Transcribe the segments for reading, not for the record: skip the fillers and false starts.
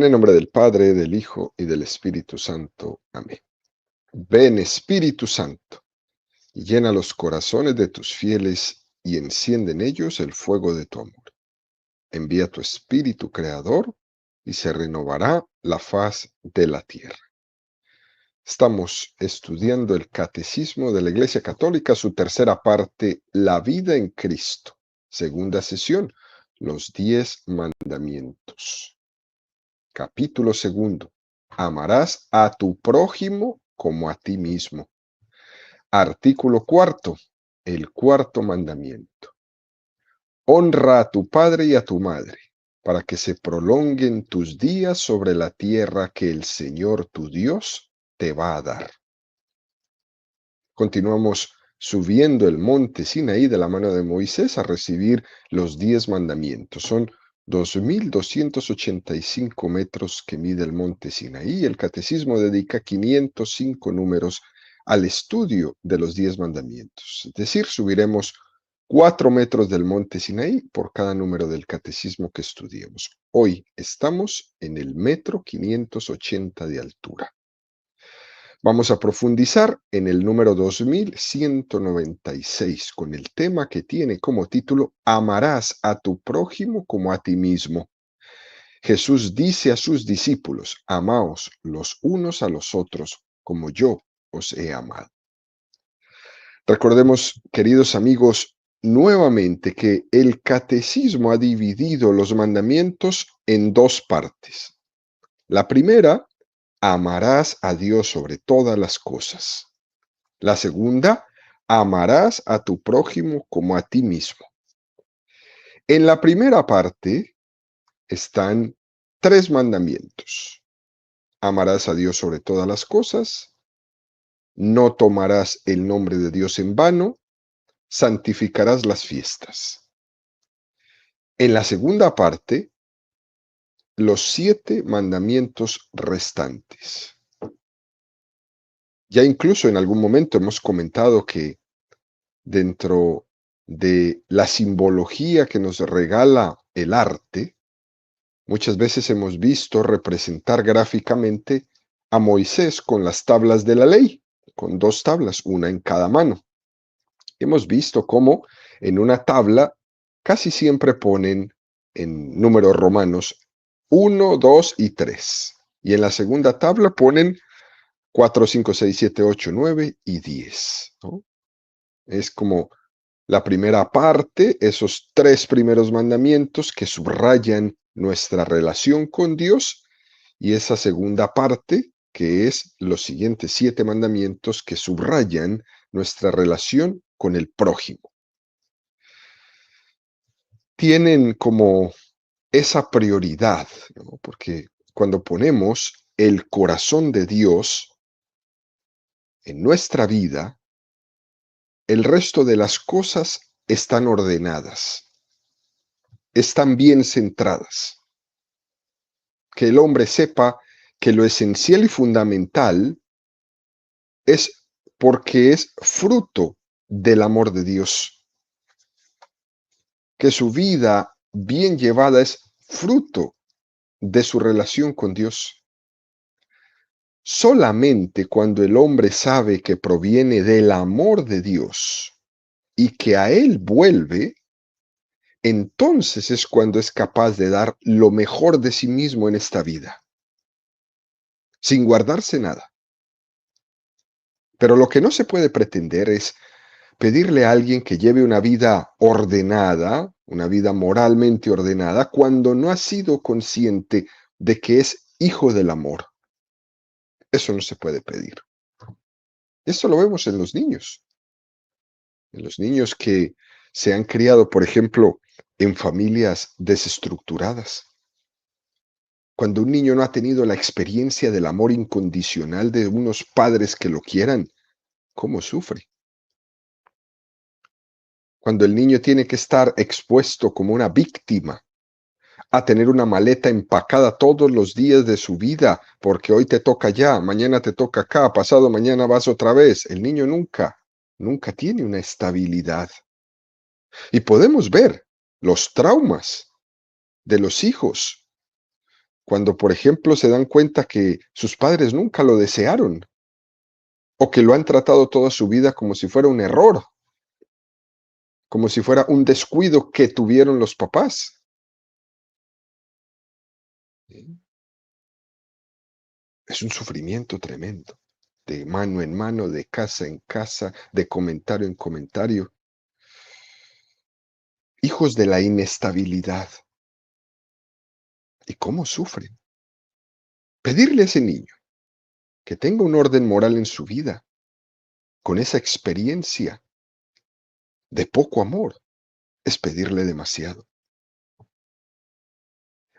En el nombre del Padre, del Hijo y del Espíritu Santo. Amén. Ven, Espíritu Santo, y llena los corazones de tus fieles y enciende en ellos el fuego de tu amor. Envía tu Espíritu Creador y se renovará la faz de la tierra. Estamos estudiando el Catecismo de la Iglesia Católica, su tercera parte, la vida en Cristo. Segunda sesión, los 10 mandamientos. Capítulo segundo. Amarás a tu prójimo como a ti mismo. Artículo cuarto. El cuarto mandamiento. Honra a tu padre y a tu madre, para que se prolonguen tus días sobre la tierra que el Señor tu Dios te va a dar. Continuamos subiendo el monte Sinaí de la mano de Moisés a recibir los 10 mandamientos. Son 2.285 metros que mide el monte Sinaí. El catecismo dedica 505 números al estudio de los 10 mandamientos. Es decir, subiremos 4 metros del monte Sinaí por cada número del catecismo que estudiemos. Hoy estamos en el metro 580 de altura. Vamos a profundizar en el número 2196 con el tema que tiene como título Amarás a tu prójimo como a ti mismo. Jesús dice a sus discípulos, amaos los unos a los otros como yo os he amado. Recordemos, queridos amigos, nuevamente que el catecismo ha dividido los mandamientos en dos partes. La primera, amarás a Dios sobre todas las cosas. La segunda, amarás a tu prójimo como a ti mismo. En la primera parte están 3 mandamientos. Amarás a Dios sobre todas las cosas, no tomarás el nombre de Dios en vano, santificarás las fiestas. En la segunda parte, los 7 mandamientos restantes. Ya incluso en algún momento hemos comentado que dentro de la simbología que nos regala el arte, muchas veces hemos visto representar gráficamente a Moisés con las tablas de la ley, con 2 tablas, una en cada mano. Hemos visto cómo en una tabla casi siempre ponen en números romanos 1, 2 y 3. Y en la segunda tabla ponen 4, 5, 6, 7, 8, 9 y 10, ¿no? Es como la primera parte, esos 3 primeros mandamientos que subrayan nuestra relación con Dios, y esa segunda parte, que es los siguientes 7 mandamientos que subrayan nuestra relación con el prójimo. Tienen como esa prioridad, ¿no? Porque cuando ponemos el corazón de Dios en nuestra vida, el resto de las cosas están ordenadas, están bien centradas. Que el hombre sepa que lo esencial y fundamental es porque es fruto del amor de Dios. Que su vida bien llevada es fruto de su relación con Dios. Solamente cuando el hombre sabe que proviene del amor de Dios y que a Él vuelve, entonces es cuando es capaz de dar lo mejor de sí mismo en esta vida, sin guardarse nada. Pero lo que no se puede pretender es pedirle a alguien que lleve una vida ordenada, una vida moralmente ordenada, cuando no ha sido consciente de que es hijo del amor. Eso no se puede pedir. Esto lo vemos en los niños. En los niños que se han criado, por ejemplo, en familias desestructuradas. Cuando un niño no ha tenido la experiencia del amor incondicional de unos padres que lo quieran, ¿cómo sufre? Cuando el niño tiene que estar expuesto como una víctima a tener una maleta empacada todos los días de su vida, porque hoy te toca allá, mañana te toca acá, pasado mañana vas otra vez. El niño nunca tiene una estabilidad. Y podemos ver los traumas de los hijos Cuando, por ejemplo, se dan cuenta que sus padres nunca lo desearon o que lo han tratado toda su vida como si fuera un error, como si fuera un descuido que tuvieron los papás. ¿Sí? Es un sufrimiento tremendo, de mano en mano, de casa en casa, de comentario en comentario. Hijos de la inestabilidad. ¿Y cómo sufren? Pedirle a ese niño que tenga un orden moral en su vida, con esa experiencia de poco amor, es pedirle demasiado.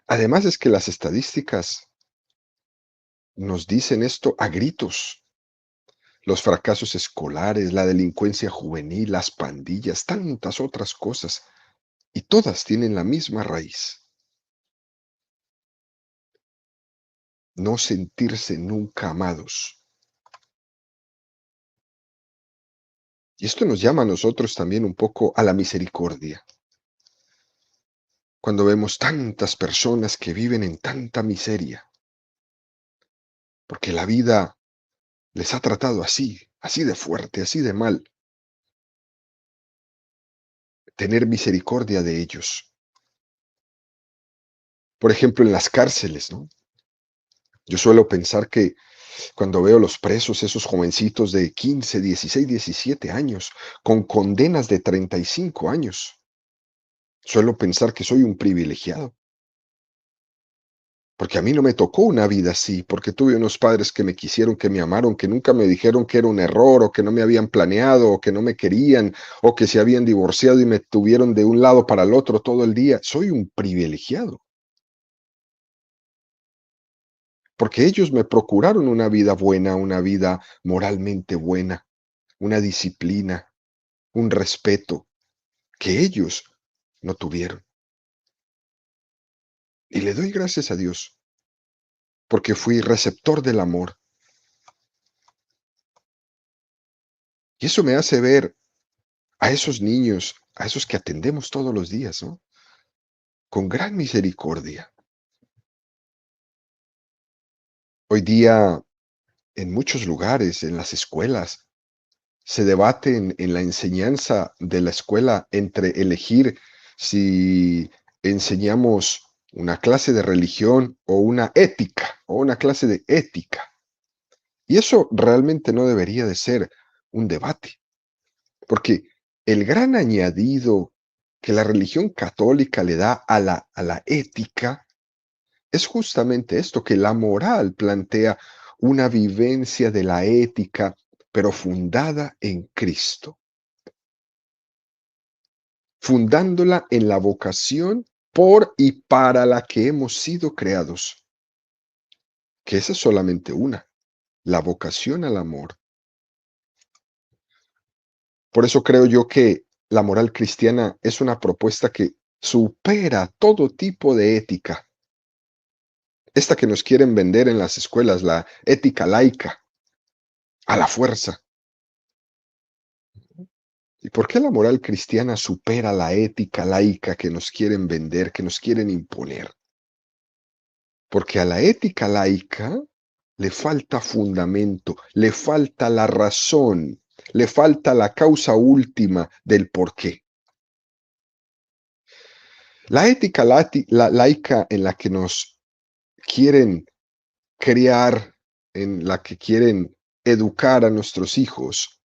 Además es que las estadísticas nos dicen esto a gritos. Los fracasos escolares, la delincuencia juvenil, las pandillas, tantas otras cosas, y todas tienen la misma raíz. No sentirse nunca amados. Y esto nos llama a nosotros también un poco a la misericordia. Cuando vemos tantas personas que viven en tanta miseria, porque la vida les ha tratado así, así de fuerte, así de mal, tener misericordia de ellos. Por ejemplo, en las cárceles, ¿no? Yo suelo pensar que cuando veo los presos, esos jovencitos de 15, 16, 17 años, con condenas de 35 años, suelo pensar que soy un privilegiado, porque a mí no me tocó una vida así, porque tuve unos padres que me quisieron, que me amaron, que nunca me dijeron que era un error, o que no me habían planeado, o que no me querían, o que se habían divorciado y me tuvieron de un lado para el otro todo el día. Soy un privilegiado, porque ellos me procuraron una vida buena, una vida moralmente buena, una disciplina, un respeto que ellos no tuvieron. Y le doy gracias a Dios, porque fui receptor del amor. Y eso me hace ver a esos niños, a esos que atendemos todos los días, ¿no? Con gran misericordia. Hoy día, en muchos lugares, en las escuelas, se debate en la enseñanza de la escuela entre elegir si enseñamos una clase de religión o una ética, o una clase de ética. Y eso realmente no debería de ser un debate, porque el gran añadido que la religión católica le da a la ética es justamente esto, que la moral plantea una vivencia de la ética, pero fundada en Cristo, fundándola en la vocación por y para la que hemos sido creados, que esa es solamente una, la vocación al amor. Por eso creo yo que la moral cristiana es una propuesta que supera todo tipo de ética. Esta que nos quieren vender en las escuelas, la ética laica, a la fuerza. ¿Y por qué la moral cristiana supera la ética laica que nos quieren vender, que nos quieren imponer? Porque a la ética laica le falta fundamento, le falta la razón, le falta la causa última del por qué. La ética laica en la que nos quieren criar, en la que quieren educar a nuestros hijos,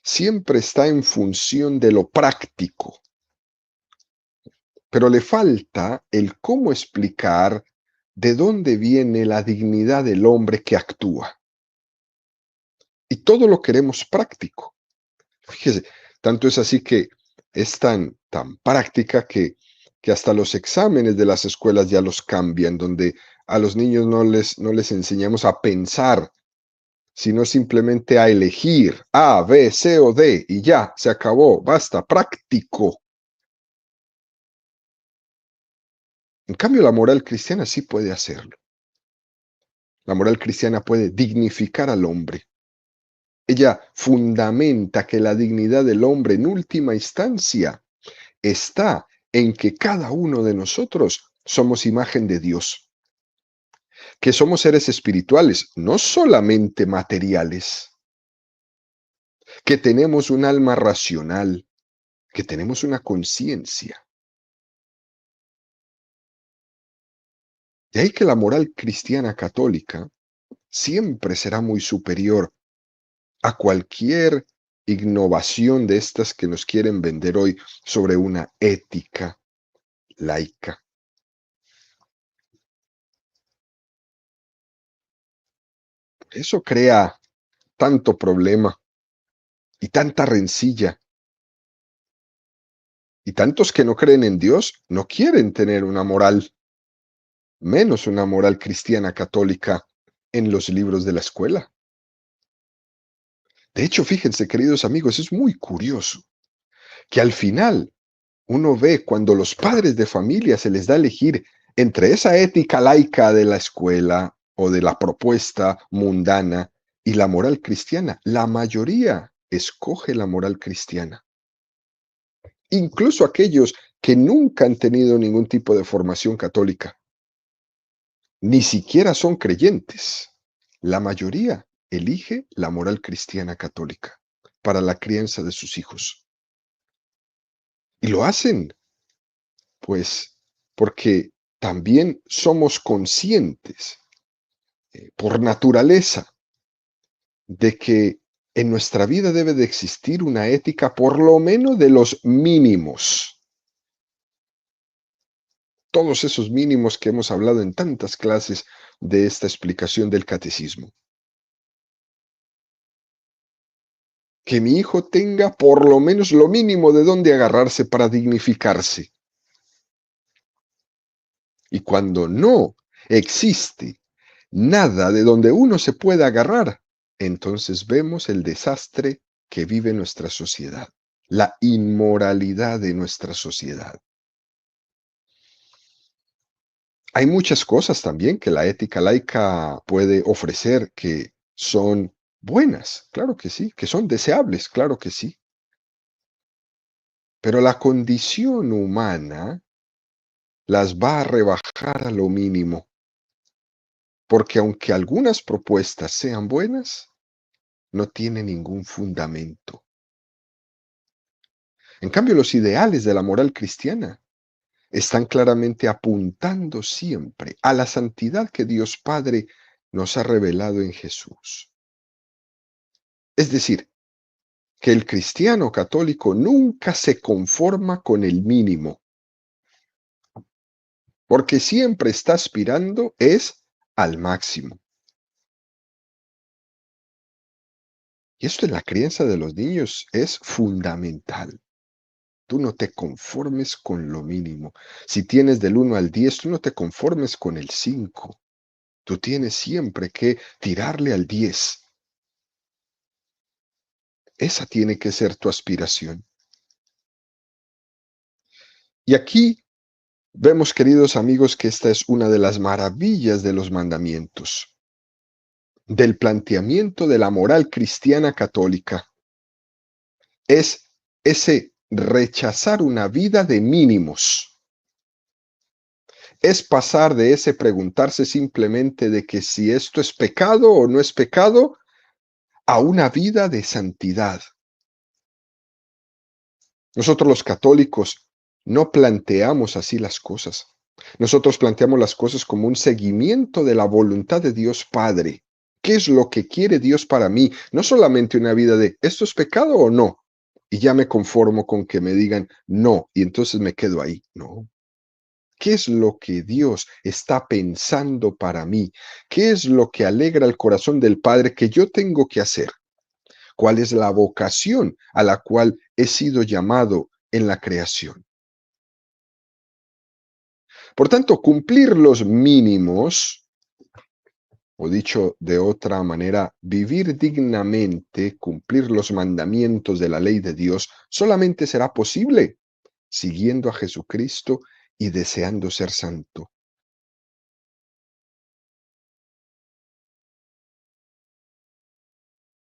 siempre está en función de lo práctico, pero le falta el cómo explicar de dónde viene la dignidad del hombre que actúa. Y todo lo queremos práctico. Fíjese, tanto es así que es tan práctica que hasta los exámenes de las escuelas ya los cambian, donde a los niños no les enseñamos a pensar, sino simplemente a elegir A, B, C o D y ya, se acabó, basta, práctico. En cambio, la moral cristiana sí puede hacerlo. La moral cristiana puede dignificar al hombre. Ella fundamenta que la dignidad del hombre en última instancia está en que cada uno de nosotros somos imagen de Dios, que somos seres espirituales, no solamente materiales, que tenemos un alma racional, que tenemos una conciencia. De ahí que la moral cristiana católica siempre será muy superior a cualquier innovación de estas que nos quieren vender hoy sobre una ética laica. Eso crea tanto problema y tanta rencilla. Y tantos que no creen en Dios no quieren tener una moral, menos una moral cristiana católica en los libros de la escuela. De hecho, fíjense, queridos amigos, es muy curioso que al final uno ve cuando los padres de familia se les da a elegir entre esa ética laica de la escuela o de la propuesta mundana y la moral cristiana, la mayoría escoge la moral cristiana. Incluso aquellos que nunca han tenido ningún tipo de formación católica, ni siquiera son creyentes. La mayoría elige la moral cristiana católica para la crianza de sus hijos. Y lo hacen, pues, porque también somos conscientes, por naturaleza, de que en nuestra vida debe de existir una ética por lo menos de los mínimos. Todos esos mínimos que hemos hablado en tantas clases de esta explicación del catecismo. Que mi hijo tenga por lo menos lo mínimo de dónde agarrarse para dignificarse. Y cuando no existe nada de donde uno se pueda agarrar, entonces vemos el desastre que vive nuestra sociedad, la inmoralidad de nuestra sociedad. Hay muchas cosas también que la ética laica puede ofrecer que son buenas, claro que sí, que son deseables, claro que sí. Pero la condición humana las va a rebajar a lo mínimo, porque aunque algunas propuestas sean buenas, no tienen ningún fundamento. En cambio, los ideales de la moral cristiana están claramente apuntando siempre a la santidad que Dios Padre nos ha revelado en Jesús. Es decir, que el cristiano católico nunca se conforma con el mínimo, porque siempre está aspirando es al máximo. Y esto en la crianza de los niños es fundamental. Tú no te conformes con lo mínimo. Si tienes del 1 al 10, tú no te conformes con el 5. Tú tienes siempre que tirarle al 10. Esa tiene que ser tu aspiración. Y aquí vemos, queridos amigos, que esta es una de las maravillas de los mandamientos, del planteamiento de la moral cristiana católica. Es ese rechazar una vida de mínimos. Es pasar de ese preguntarse simplemente de que si esto es pecado o no es pecado, a una vida de santidad. Nosotros los católicos no planteamos así las cosas. Nosotros planteamos las cosas como un seguimiento de la voluntad de Dios Padre. ¿Qué es lo que quiere Dios para mí? No solamente una vida de ¿esto es pecado o no? Y ya me conformo con que me digan no y entonces me quedo ahí. No. ¿Qué es lo que Dios está pensando para mí? ¿Qué es lo que alegra el corazón del Padre que yo tengo que hacer? ¿Cuál es la vocación a la cual he sido llamado en la creación? Por tanto, cumplir los mínimos, o dicho de otra manera, vivir dignamente, cumplir los mandamientos de la ley de Dios, solamente será posible siguiendo a Jesucristo y deseando ser santo.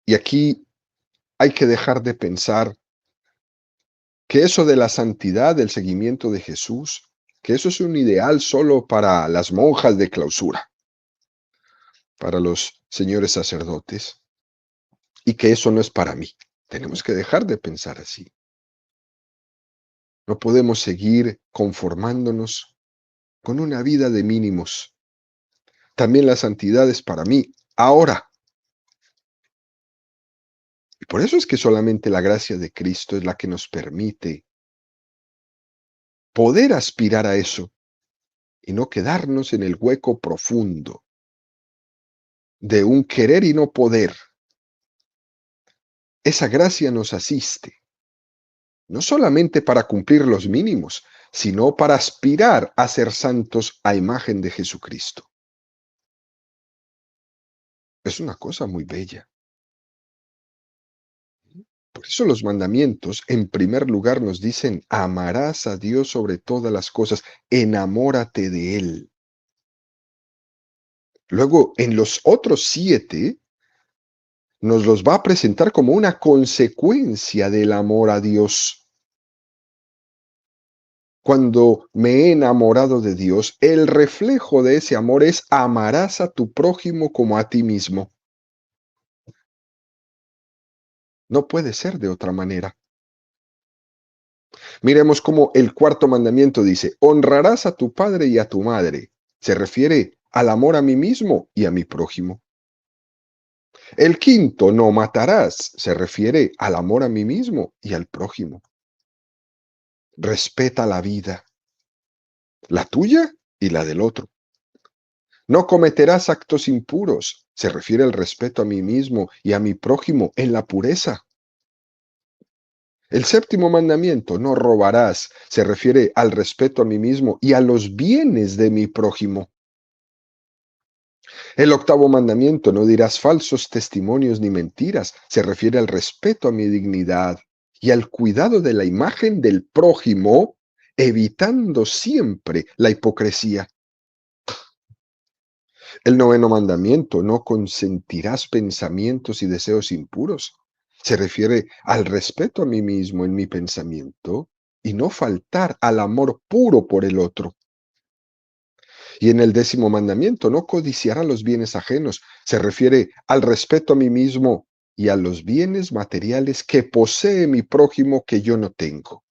Y aquí hay que dejar de pensar que eso de la santidad, del seguimiento de Jesús, que eso es un ideal solo para las monjas de clausura, para los señores sacerdotes, y que eso no es para mí. Tenemos que dejar de pensar así. No podemos seguir conformándonos con una vida de mínimos. También la santidad es para mí, ahora. Y por eso es que solamente la gracia de Cristo es la que nos permite poder aspirar a eso y no quedarnos en el hueco profundo de un querer y no poder. Esa gracia nos asiste, no solamente para cumplir los mínimos, sino para aspirar a ser santos a imagen de Jesucristo. Es una cosa muy bella. Por eso los mandamientos, en primer lugar, nos dicen, amarás a Dios sobre todas las cosas, enamórate de Él. Luego, en los otros 7, nos los va a presentar como una consecuencia del amor a Dios. Cuando me he enamorado de Dios, el reflejo de ese amor es amarás a tu prójimo como a ti mismo. No puede ser de otra manera. Miremos cómo el cuarto mandamiento dice, honrarás a tu padre y a tu madre. Se refiere al amor a mí mismo y a mi prójimo. El quinto, no matarás, se refiere al amor a mí mismo y al prójimo. Respeta la vida, la tuya y la del otro. No cometerás actos impuros, se refiere al respeto a mí mismo y a mi prójimo en la pureza. El séptimo mandamiento, no robarás, se refiere al respeto a mí mismo y a los bienes de mi prójimo. El octavo mandamiento, no dirás falsos testimonios ni mentiras, se refiere al respeto a mi dignidad y al cuidado de la imagen del prójimo, evitando siempre la hipocresía. El noveno mandamiento, no consentirás pensamientos y deseos impuros, se refiere al respeto a mí mismo en mi pensamiento y no faltar al amor puro por el otro. Y en el décimo mandamiento, no codiciará los bienes ajenos. Se refiere al respeto a mí mismo y a los bienes materiales que posee mi prójimo que yo no tengo.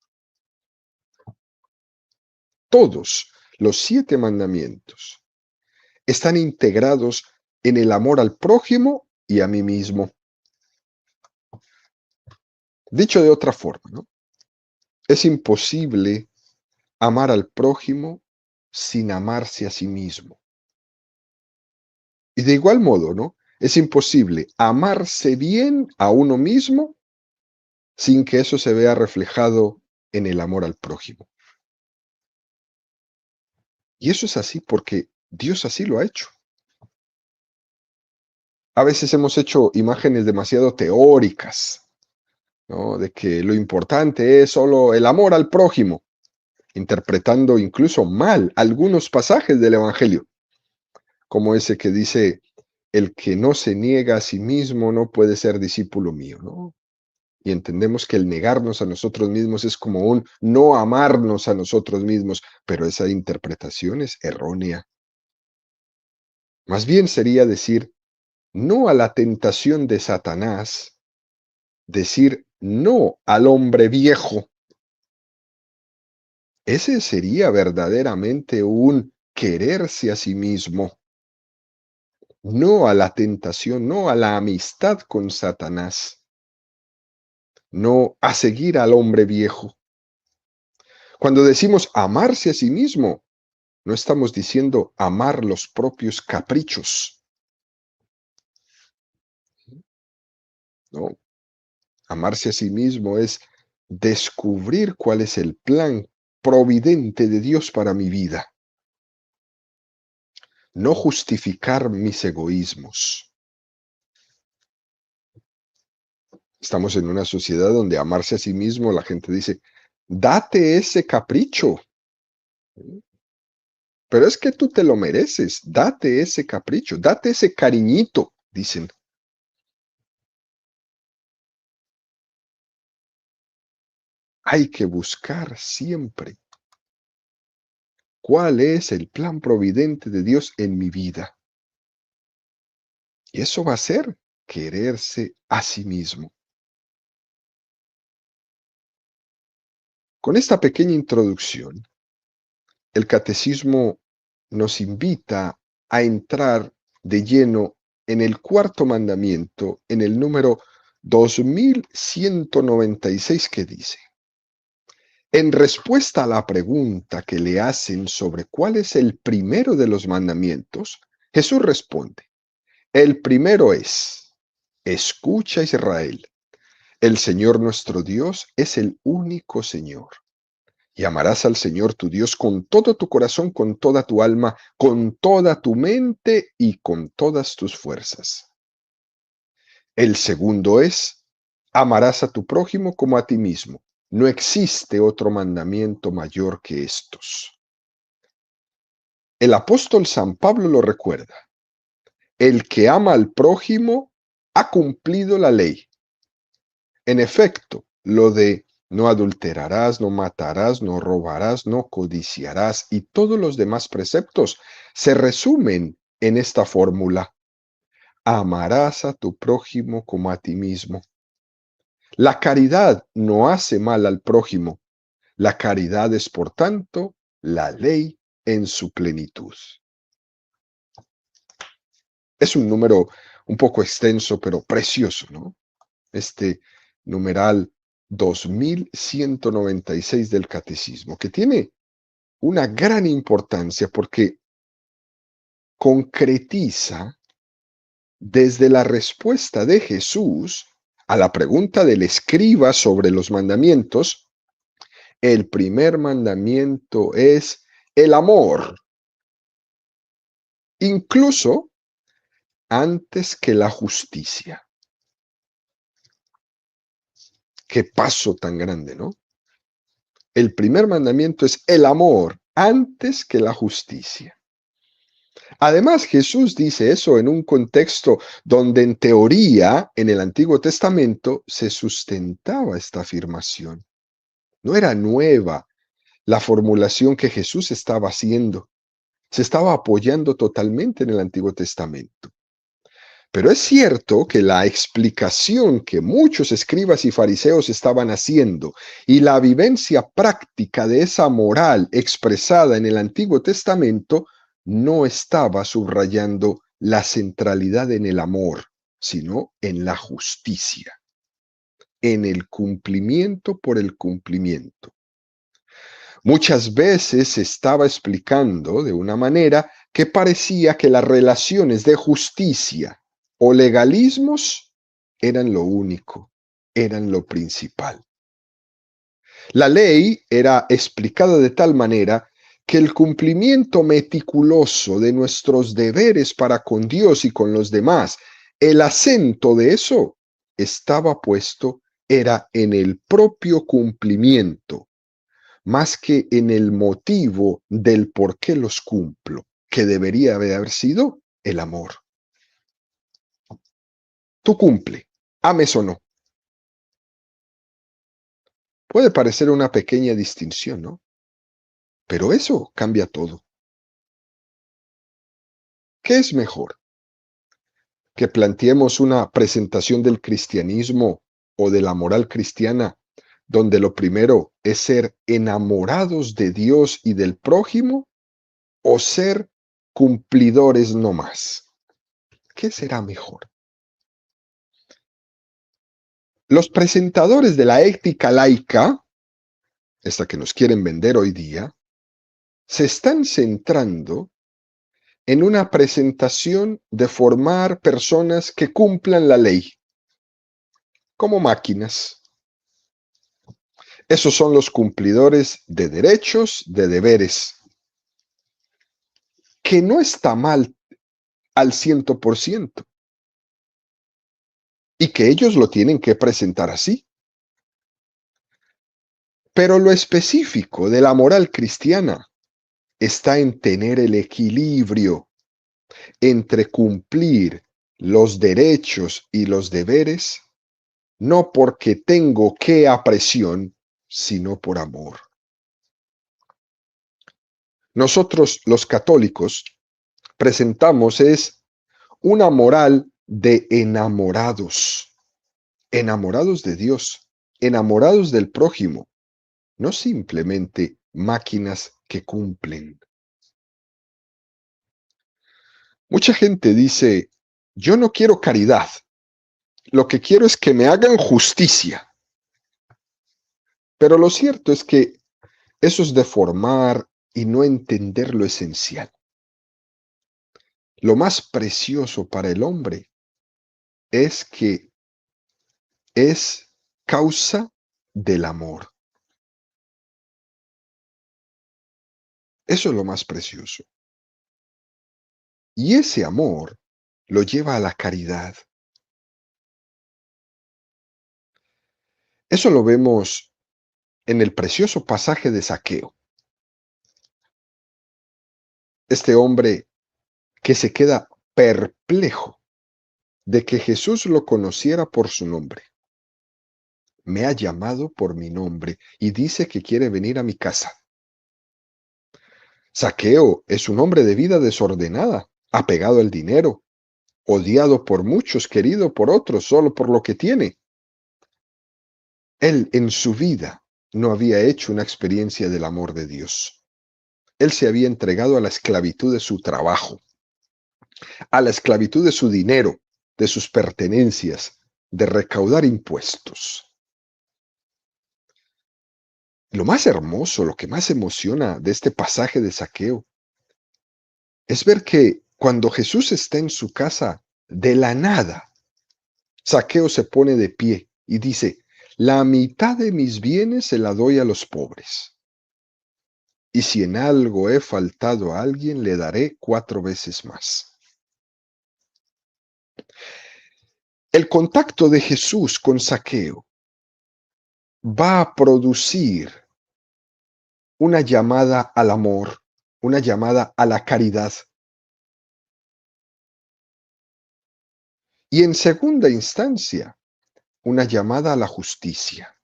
Todos los 7 mandamientos están integrados en el amor al prójimo y a mí mismo. Dicho de otra forma, ¿no? Es imposible amar al prójimo sin amarse a sí mismo. Y de igual modo, ¿no? Es imposible amarse bien a uno mismo sin que eso se vea reflejado en el amor al prójimo. Y eso es así porque Dios así lo ha hecho. A veces hemos hecho imágenes demasiado teóricas, ¿no? De que lo importante es solo el amor al prójimo, interpretando incluso mal algunos pasajes del Evangelio, como ese que dice, el que no se niega a sí mismo no puede ser discípulo mío, ¿no? Y entendemos que el negarnos a nosotros mismos es como un no amarnos a nosotros mismos, pero esa interpretación es errónea. Más bien sería decir no a la tentación de Satanás, decir no al hombre viejo. Ese sería verdaderamente un quererse a sí mismo, no a la tentación, no a la amistad con Satanás, no a seguir al hombre viejo. Cuando decimos amarse a sí mismo, no estamos diciendo amar los propios caprichos, ¿no? Amarse a sí mismo es descubrir cuál es el plan providente de Dios para mi vida, no justificar mis egoísmos. Estamos en una sociedad donde amarse a sí mismo, la gente dice, date ese capricho, pero es que tú te lo mereces, date ese capricho, date ese cariñito, dicen. Hay que buscar siempre cuál es el plan providente de Dios en mi vida. Y eso va a ser quererse a sí mismo. Con esta pequeña introducción, el catecismo nos invita a entrar de lleno en el cuarto mandamiento, en el número 2196, que dice: en respuesta a la pregunta que le hacen sobre cuál es el primero de los mandamientos, Jesús responde: el primero es: escucha, Israel, el Señor nuestro Dios es el único Señor. Y amarás al Señor tu Dios con todo tu corazón, con toda tu alma, con toda tu mente y con todas tus fuerzas. El segundo es: amarás a tu prójimo como a ti mismo. No existe otro mandamiento mayor que estos. El apóstol San Pablo lo recuerda: el que ama al prójimo ha cumplido la ley. En efecto, lo de no adulterarás, no matarás, no robarás, no codiciarás y todos los demás preceptos se resumen en esta fórmula: amarás a tu prójimo como a ti mismo. La caridad no hace mal al prójimo. La caridad es, por tanto, la ley en su plenitud. Es un número un poco extenso, pero precioso, ¿no? Este numeral 2196 del Catecismo, que tiene una gran importancia porque concretiza desde la respuesta de Jesús a la pregunta del escriba sobre los mandamientos. El primer mandamiento es el amor, incluso antes que la justicia. Qué paso tan grande, ¿no? El primer mandamiento es el amor antes que la justicia. Además, Jesús dice eso en un contexto donde en teoría, en el Antiguo Testamento, se sustentaba esta afirmación. No era nueva la formulación que Jesús estaba haciendo. Se estaba apoyando totalmente en el Antiguo Testamento. Pero es cierto que la explicación que muchos escribas y fariseos estaban haciendo y la vivencia práctica de esa moral expresada en el Antiguo Testamento no estaba subrayando la centralidad en el amor, sino en la justicia, en el cumplimiento por el cumplimiento. Muchas veces se estaba explicando de una manera que parecía que las relaciones de justicia o legalismos eran lo único, eran lo principal. La ley era explicada de tal manera que el cumplimiento meticuloso de nuestros deberes para con Dios y con los demás, el acento de eso estaba puesto, era en el propio cumplimiento, más que en el motivo del por qué los cumplo, que debería haber sido el amor. Tú cumple, ames o no. Puede parecer una pequeña distinción, ¿no? Pero eso cambia todo. ¿Qué es mejor? ¿Que planteemos una presentación del cristianismo o de la moral cristiana donde lo primero es ser enamorados de Dios y del prójimo, o ser cumplidores no más? ¿Qué será mejor? Los presentadores de la ética laica, esta que nos quieren vender hoy día, se están centrando en una presentación de formar personas que cumplan la ley, como máquinas. Esos son los cumplidores de derechos, de deberes, que no está mal al 100%, y que ellos lo tienen que presentar así. Pero lo específico de la moral cristiana está en tener el equilibrio entre cumplir los derechos y los deberes, no porque tengo que a presión, sino por amor. nosotros los católicos presentamos es una moral de enamorados, enamorados de Dios, enamorados del prójimo, no simplemente máquinas que cumplen. Mucha gente dice, yo no quiero caridad, lo que quiero es que me hagan justicia. Pero lo cierto es que eso es deformar y no entender lo esencial. Lo más precioso para el hombre es que es causa del amor. Eso es lo más precioso. Y ese amor lo lleva a la caridad. Eso lo vemos en el precioso pasaje de Zaqueo. Este hombre que se queda perplejo de que Jesús lo conociera por su nombre. Me ha llamado por mi nombre y dice que quiere venir a mi casa. Zaqueo es un hombre de vida desordenada, apegado al dinero, odiado por muchos, querido por otros, solo por lo que tiene. Él en su vida no había hecho una experiencia del amor de Dios. Él se había entregado a la esclavitud de su trabajo, a la esclavitud de su dinero, de sus pertenencias, de recaudar impuestos. Lo más hermoso, lo que más emociona de este pasaje de Zaqueo, es ver que cuando Jesús está en su casa, de la nada, Zaqueo se pone de pie y dice, la mitad de mis bienes se la doy a los pobres. Y si en algo he faltado a alguien, le daré 4 veces más. El contacto de Jesús con Zaqueo va a producir una llamada al amor, una llamada a la caridad. Y en segunda instancia, una llamada a la justicia.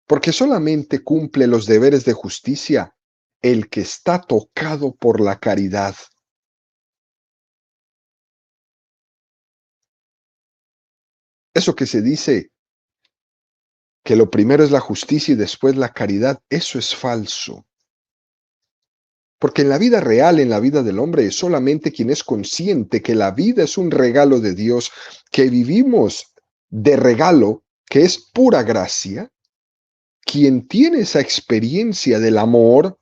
Porque solamente cumple los deberes de justicia el que está tocado por la caridad. Eso que se dice que lo primero es la justicia y después la caridad, eso es falso. Porque en la vida real, en la vida del hombre, es solamente quien es consciente que la vida es un regalo de Dios, que vivimos de regalo, que es pura gracia, quien tiene esa experiencia del amor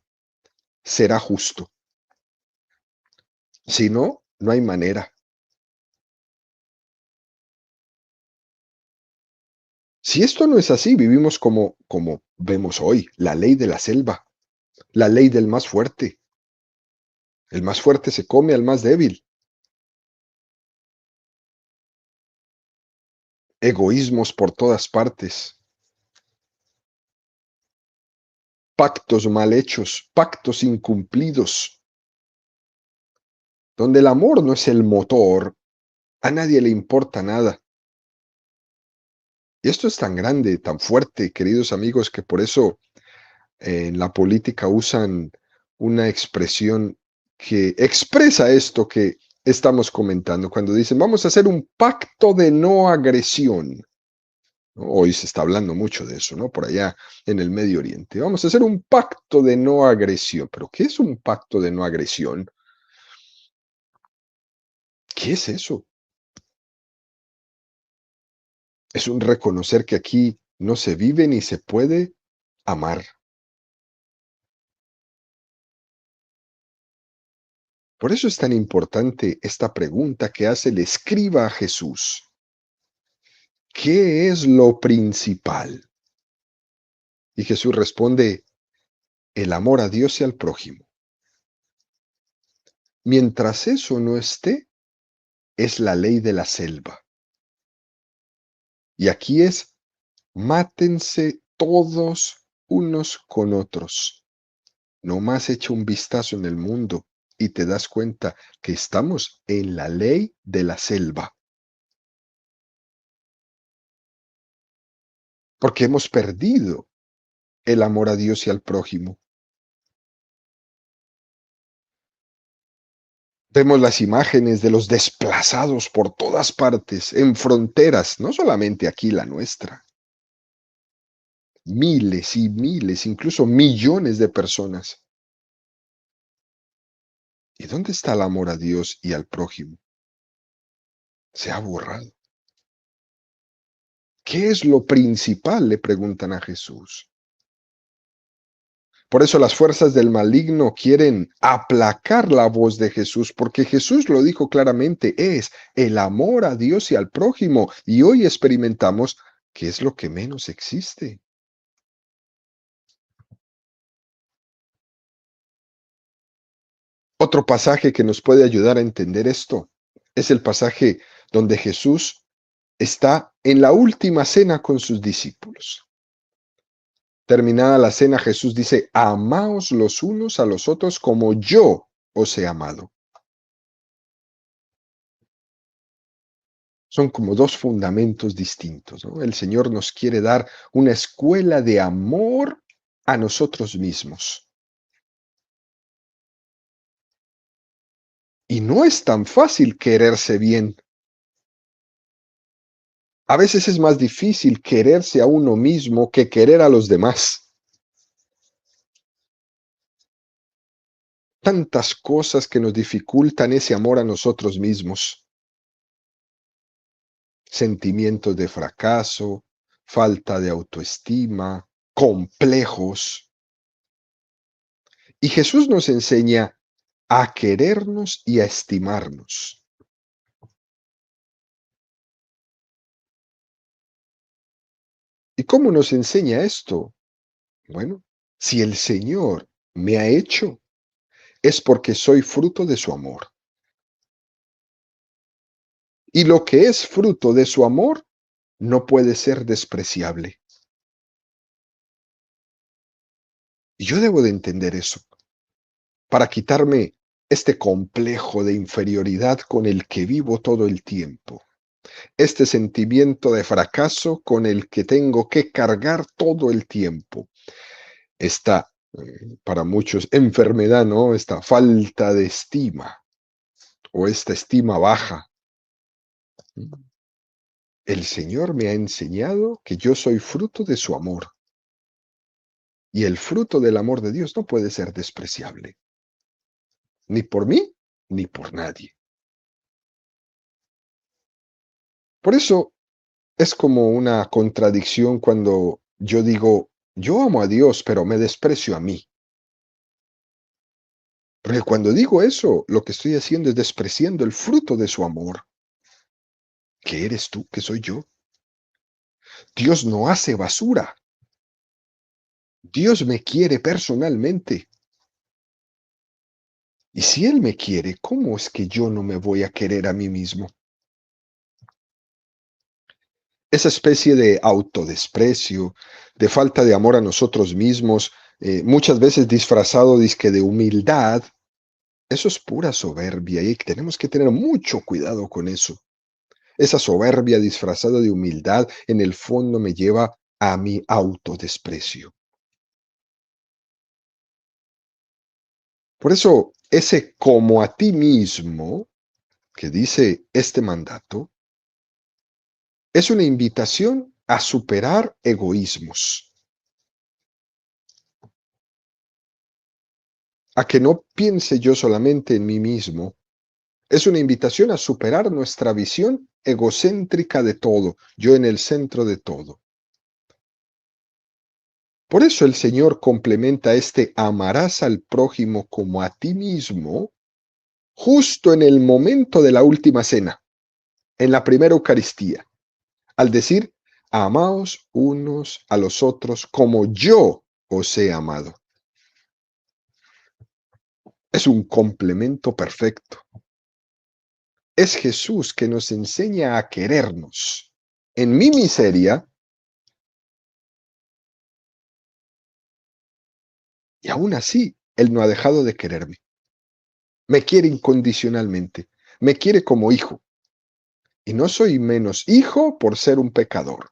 será justo. Si no, no hay manera. Si esto no es así, vivimos como vemos hoy, la ley de la selva, la ley del más fuerte. El más fuerte se come al más débil. Egoísmos por todas partes. Pactos mal hechos, pactos incumplidos. Donde el amor no es el motor, a nadie le importa nada. Y esto es tan grande, tan fuerte, queridos amigos, que por eso en la política usan una expresión que expresa esto que estamos comentando, cuando dicen, vamos a hacer un pacto de no agresión. ¿No? Hoy se está hablando mucho de eso, ¿no? Por allá en el Medio Oriente. Vamos a hacer un pacto de no agresión. ¿Pero qué es un pacto de no agresión? ¿Qué es eso? Es un reconocer que aquí no se vive ni se puede amar. Por eso es tan importante esta pregunta que hace el escriba a Jesús. ¿Qué es lo principal? Y Jesús responde, el amor a Dios y al prójimo. Mientras eso no esté, es la ley de la selva. Y aquí es, mátense todos unos con otros. No más echa un vistazo en el mundo y te das cuenta que estamos en la ley de la selva. Porque hemos perdido el amor a Dios y al prójimo. Vemos las imágenes de los desplazados por todas partes, en fronteras, no solamente aquí la nuestra. Miles y miles, incluso millones de personas. ¿Y dónde está el amor a Dios y al prójimo? Se ha borrado. ¿Qué es lo principal?, le preguntan a Jesús. Por eso las fuerzas del maligno quieren aplacar la voz de Jesús, porque Jesús lo dijo claramente, es el amor a Dios y al prójimo. Y hoy experimentamos que es lo que menos existe. Otro pasaje que nos puede ayudar a entender esto es el pasaje donde Jesús está en la última cena con sus discípulos. Terminada la cena, Jesús dice, amaos los unos a los otros como yo os he amado. Son como dos fundamentos distintos, ¿no? El Señor nos quiere dar una escuela de amor a nosotros mismos. Y no es tan fácil quererse bien. A veces es más difícil quererse a uno mismo que querer a los demás. Tantas cosas que nos dificultan ese amor a nosotros mismos. Sentimientos de fracaso, falta de autoestima, complejos. Y Jesús nos enseña a querernos y a estimarnos. ¿Y cómo nos enseña esto? Bueno, si el Señor me ha hecho, es porque soy fruto de su amor. Y lo que es fruto de su amor no puede ser despreciable. Y yo debo de entender eso para quitarme este complejo de inferioridad con el que vivo todo el tiempo, este sentimiento de fracaso con el que tengo que cargar todo el tiempo, esta, para muchos, enfermedad, ¿no? Esta falta de estima o esta estima baja. El Señor me ha enseñado que yo soy fruto de su amor. Y el fruto del amor de Dios no puede ser despreciable, ni por mí, ni por nadie. Por eso es como una contradicción cuando yo digo, yo amo a Dios, pero me desprecio a mí. Porque cuando digo eso, lo que estoy haciendo es despreciando el fruto de su amor. ¿Qué eres tú? ¿Qué soy yo? Dios no hace basura. Dios me quiere personalmente. Y si Él me quiere, ¿cómo es que yo no me voy a querer a mí mismo? Esa especie de autodesprecio, de falta de amor a nosotros mismos, muchas veces disfrazado dizque de humildad, eso es pura soberbia y tenemos que tener mucho cuidado con eso. Esa soberbia disfrazada de humildad en el fondo me lleva a mi autodesprecio. Por eso, ese como a ti mismo que dice este mandato, es una invitación a superar egoísmos, a que no piense yo solamente en mí mismo. Es una invitación a superar nuestra visión egocéntrica de todo, yo en el centro de todo. Por eso el Señor complementa este amarás al prójimo como a ti mismo justo en el momento de la última cena, en la primera Eucaristía, al decir, amaos unos a los otros como yo os he amado. Es un complemento perfecto. Es Jesús que nos enseña a querernos en mi miseria y aún así Él no ha dejado de quererme. Me quiere incondicionalmente, me quiere como hijo y no soy menos hijo por ser un pecador.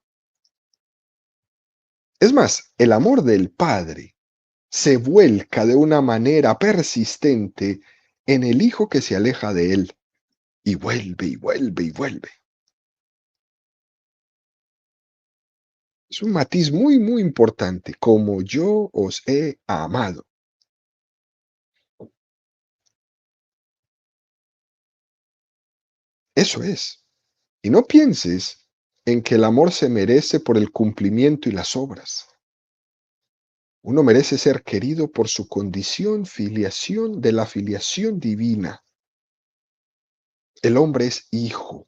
Es más, el amor del Padre se vuelca de una manera persistente en el hijo que se aleja de él y vuelve y vuelve y vuelve. Es un matiz muy, muy importante, como yo os he amado. Eso es. Y no pienses en que el amor se merece por el cumplimiento y las obras. Uno merece ser querido por su condición, filiación de la filiación divina. El hombre es hijo,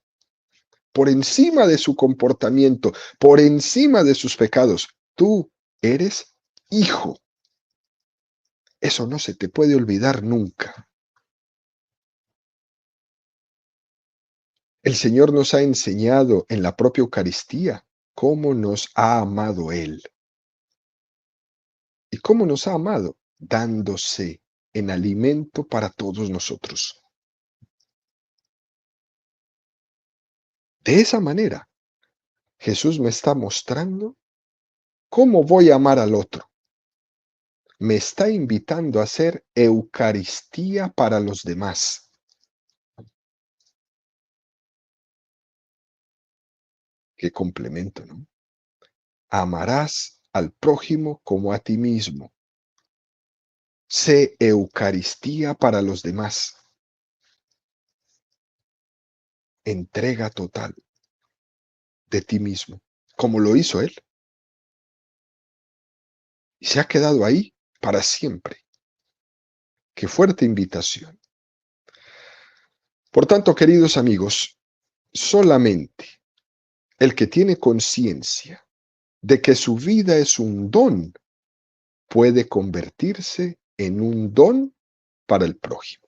por encima de su comportamiento, por encima de sus pecados. Tú eres hijo. Eso no se te puede olvidar nunca. El Señor nos ha enseñado en la propia Eucaristía cómo nos ha amado Él. ¿Y cómo nos ha amado? Dándose en alimento para todos nosotros. De esa manera, Jesús me está mostrando cómo voy a amar al otro. Me está invitando a hacer Eucaristía para los demás. Qué complemento, ¿no? Amarás al prójimo como a ti mismo. Sé Eucaristía para los demás. Entrega total de ti mismo, como lo hizo Él. Y se ha quedado ahí para siempre. Qué fuerte invitación. Por tanto, queridos amigos, solamente el que tiene conciencia de que su vida es un don puede convertirse en un don para el prójimo.